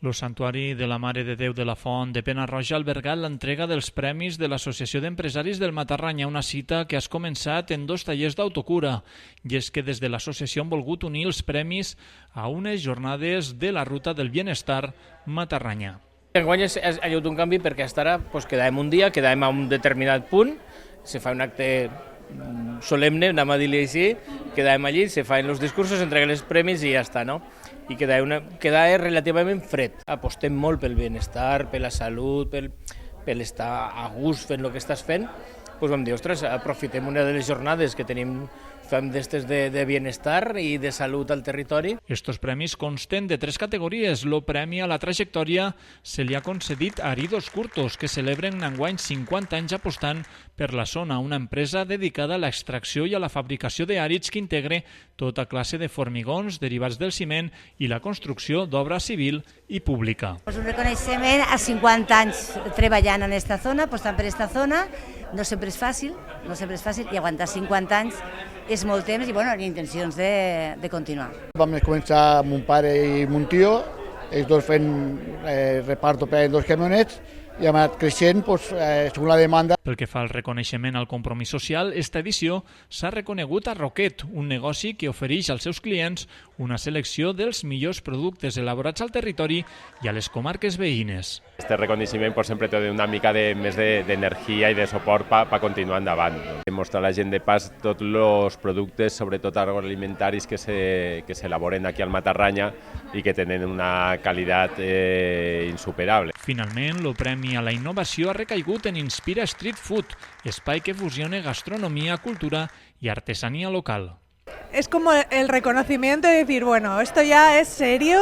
El Santuari de la Mare de Déu de la Font de Pena-roja ha albergat l'entrega dels premis de l'Associació d'Empresaris del Matarranya, una cita que has començat en 2 tallers d'autocura. I és que des de l'associació han volgut unir els premis a unes jornades de la Ruta del Bienestar Matarranya. Enguany ha hagut un canvi perquè fins ara quedàvem un dia, quedàvem a un determinat punt, se fa un acte solemne, anem a dir-li així, quedàvem allí, se fan els discursos, entreguen els premis i ja està, no? I queda relativament fred. Apostem molt pel benestar, per la salut, per estar a gust fent el que estàs fent. Doncs vam dir, ostres, aprofitem una de les jornades que tenim, fem d'estes de benestar i de salut al territori. Estos premis consten de 3 categories. El premi a la trajectòria se li ha concedit a Aridos Curtos, que celebren enguany 50 anys apostant per la zona, una empresa dedicada a l'extracció i a la fabricació d'àrids que integre tota classe de formigons derivats del ciment i la construcció d'obra civil i pública. Un reconeixement a 50 anys treballant en aquesta zona, apostant per aquesta zona. No sempre és fàcil, i aguantar 50 anys és molt temps i hi intencions de continuar. Vam començar amb mon pare i mon tio, ells dos fent reparto per 2 camionets, i hem anat creixent segons la demanda. Pel que fa al reconeixement al compromís social, esta edició s'ha reconegut a Roquet, un negoci que ofereix als seus clients una selecció dels millors productes elaborats al territori i a les comarques veïnes. Este reconeixement sempre té una mica més d'energia i de suport per continuar endavant. Mostrar a la gent de pas tots els productes, sobretot agroalimentaris, que s'elaboren aquí al Matarranya i que tenen una qualitat insuperable. Finalment, el Premi a la Innovació ha recaigut en Inspira Street Food, espai que fusiona gastronomía, cultura y artesanía local. Es como el reconocimiento de decir, bueno, esto ya es serio,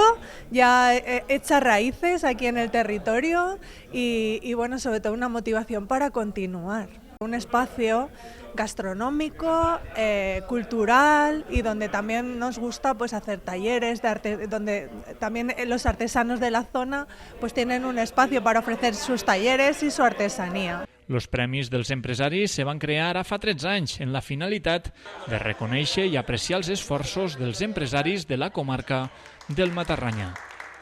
ya echa raíces aquí en el territorio y bueno, sobre todo una motivación para continuar. Un espacio gastronómico, cultural y donde también nos gusta hacer talleres de arte, donde también los artesanos de la zona tienen un espacio para ofrecer sus talleres y su artesanía. Els premis dels empresaris se van crear ara fa 13 anys en la finalitat de reconèixer i apreciar els esforços dels empresaris de la comarca del Matarranya.